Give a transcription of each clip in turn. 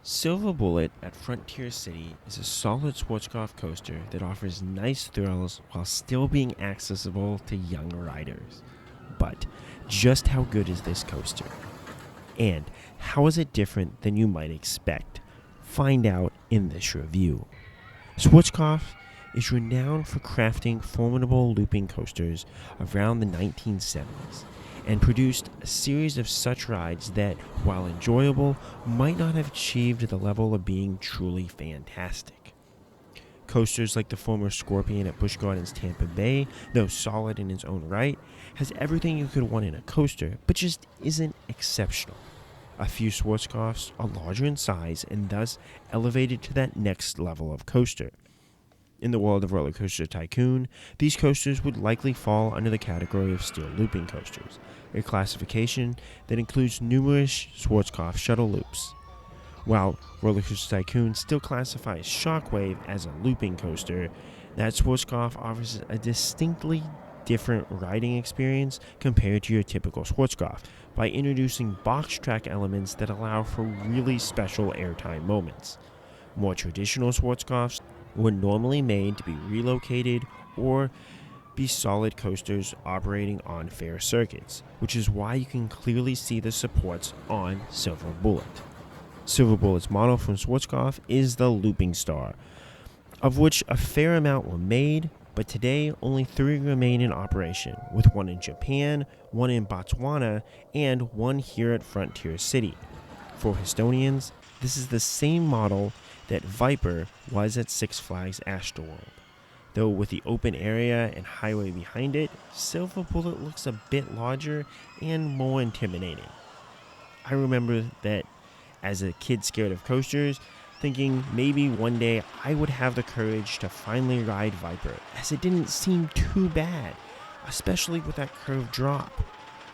Silver Bullet at Frontier City is a solid Schwarzkopf coaster that offers nice thrills while still being accessible to young riders. But just how good is this coaster? And how is it different than you might expect? Find out in this review. Schwarzkopf is renowned for crafting formidable looping coasters around the 1970s and produced a series of such rides that, while enjoyable, might not have achieved the level of being truly fantastic. Coasters like the former Scorpion at Busch Gardens Tampa Bay, though solid in its own right, has everything you could want in a coaster, but just isn't exceptional. A few Schwarzkopfs are larger in size and thus elevated to that next level of coaster. In the world of Roller Coaster Tycoon, these coasters would likely fall under the category of steel looping coasters, a classification that includes numerous Schwarzkopf shuttle loops. While Roller Coaster Tycoon still classifies Shockwave as a looping coaster, that Schwarzkopf offers a distinctly different riding experience compared to your typical Schwarzkopf by introducing box track elements that allow for really special airtime moments. More traditional Schwarzkopfs were normally made to be relocated or be solid coasters operating on fair circuits, which is why you can clearly see the supports on Silver Bullet. Silver Bullet's model from Schwarzkopf is the Looping Star, of which a fair amount were made, but today only 3 remain in operation, with 1 in Japan, 1 in Botswana, and 1 here at Frontier City. For Estonians, this is the same model that Viper was at Six Flags Astroworld. Though with the open area and highway behind it, Silver Bullet looks a bit larger and more intimidating. I remember that as a kid scared of coasters, thinking maybe one day I would have the courage to finally ride Viper, as it didn't seem too bad, especially with that curved drop.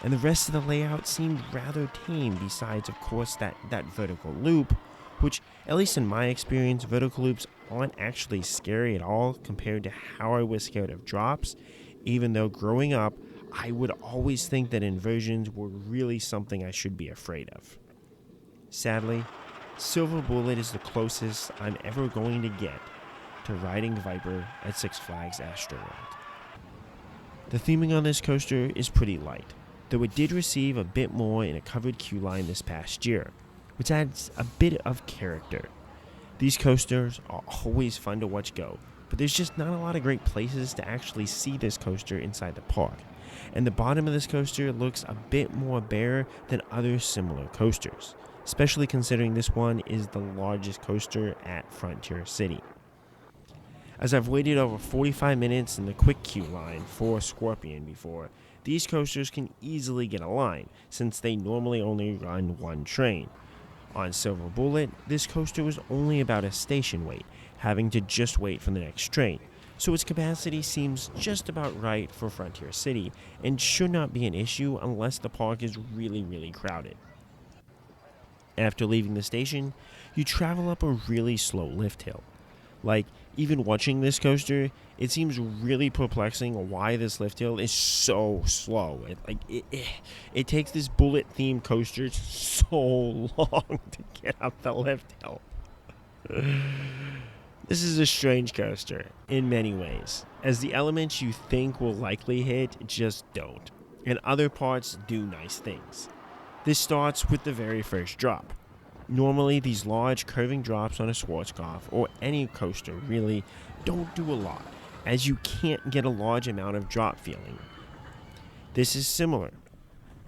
And the rest of the layout seemed rather tame besides, of course, that vertical loop, which, at least in my experience, vertical loops aren't actually scary at all compared to how I was scared of drops, even though growing up, I would always think that inversions were really something I should be afraid of. Sadly, Silver Bullet is the closest I'm ever going to get to riding Viper at Six Flags Astroworld. The theming on this coaster is pretty light, though it did receive a bit more in a covered queue line this past year, which adds a bit of character. These coasters are always fun to watch go, but there's just not a lot of great places to actually see this coaster inside the park, and the bottom of this coaster looks a bit more bare than other similar coasters, especially considering this one is the largest coaster at Frontier City. As I've waited over 45 minutes in the quick queue line for Scorpion before, these coasters can easily get a line, since they normally only run 1 train. On Silver Bullet, this coaster was only about a station wait, having to just wait for the next train, so its capacity seems just about right for Frontier City and should not be an issue unless the park is really crowded. After leaving the station, you travel up a really slow lift hill. Like, even watching this coaster, it seems really perplexing why this lift hill is so slow. It takes this bullet-themed coaster so long to get up the lift hill. This is a strange coaster in many ways, as the elements you think will likely hit just don't, and other parts do nice things. This starts with the very first drop. Normally, these large curving drops on a Schwarzkopf or any coaster really don't do a lot, as you can't get a large amount of drop feeling. This is similar,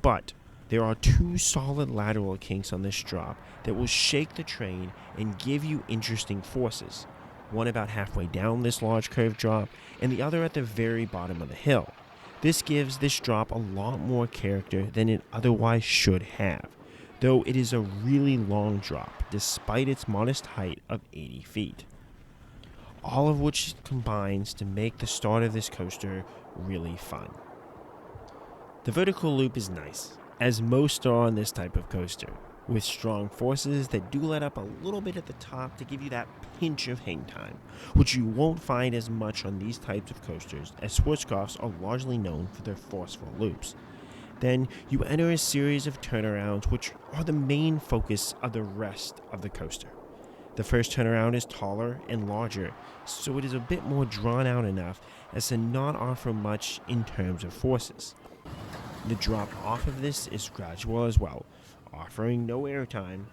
but there are 2 solid lateral kinks on this drop that will shake the train and give you interesting forces, one about halfway down this large curved drop and the other at the very bottom of the hill. This gives this drop a lot more character than it otherwise should have, though it is a really long drop despite its modest height of 80 feet. All of which combines to make the start of this coaster really fun. The vertical loop is nice, as most are on this type of coaster, with strong forces that do let up a little bit at the top to give you that pinch of hang time, which you won't find as much on these types of coasters, as Schwarzkopfs are largely known for their forceful loops. Then you enter a series of turnarounds which are the main focus of the rest of the coaster. The first turnaround is taller and larger, so it is a bit more drawn out enough as to not offer much in terms of forces. The drop off of this is gradual as well, offering no airtime.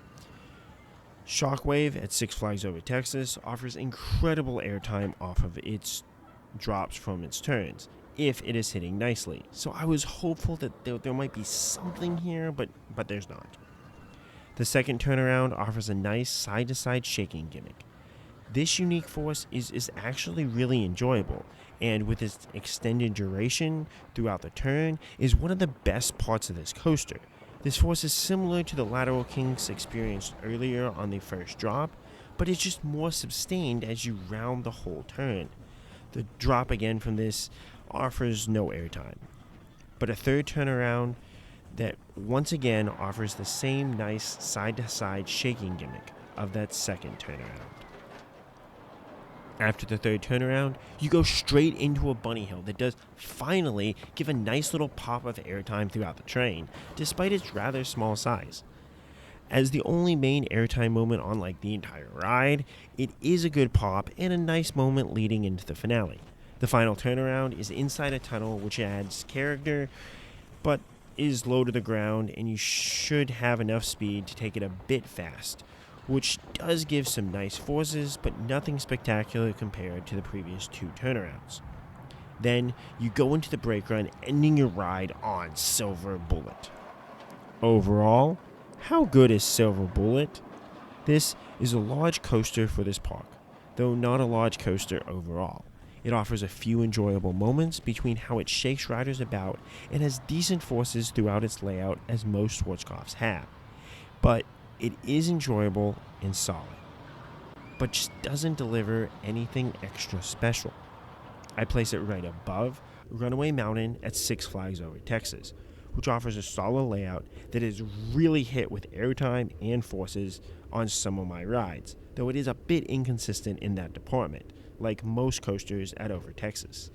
Shockwave at Six Flags Over Texas offers incredible airtime off of its drops from its turns, if it is hitting nicely. So I was hopeful that there might be something here, but there's not. The second turnaround offers a nice side-to-side shaking gimmick. This unique force is actually really enjoyable, and with its extended duration throughout the turn is one of the best parts of this coaster. This force is similar to the lateral kinks experienced earlier on the first drop, but it's just more sustained as you round the whole turn. The drop again from this offers no airtime, but a third turnaround that once again offers the same nice side-to-side shaking gimmick of that second turnaround. After the third turnaround, you go straight into a bunny hill that does finally give a nice little pop of airtime throughout the train, despite its rather small size. As the only main airtime moment on like the entire ride, it is a good pop and a nice moment leading into the finale. The final turnaround is inside a tunnel which adds character, but is low to the ground, and you should have enough speed to take it a bit fast, which does give some nice forces, but nothing spectacular compared to the previous two turnarounds. Then you go into the brake run, ending your ride on Silver Bullet. Overall, how good is Silver Bullet? This is a large coaster for this park, though not a large coaster overall. It offers a few enjoyable moments between how it shakes riders about and has decent forces throughout its layout as most Schwarzkopfs have. But it is enjoyable and solid, but just doesn't deliver anything extra special. I place it right above Runaway Mountain at Six Flags Over Texas, which offers a solid layout that is really hit with airtime and forces on some of my rides, though it is a bit inconsistent in that department, like most coasters at Over Texas.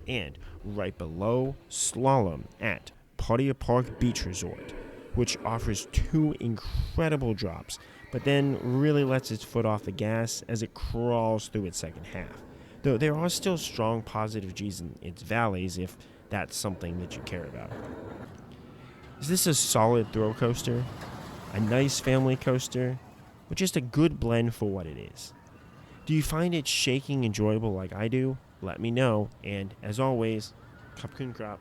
And right below, Slalom at Party Park Beach Resort, which offers two incredible drops, but then really lets its foot off the gas as it crawls through its second half. Though there are still strong positive G's in its valleys if that's something that you care about. Is this a solid thrill coaster? A nice family coaster? Or just a good blend for what it is? Do you find it shaking enjoyable like I do? Let me know, and as always, Kapkun Krop.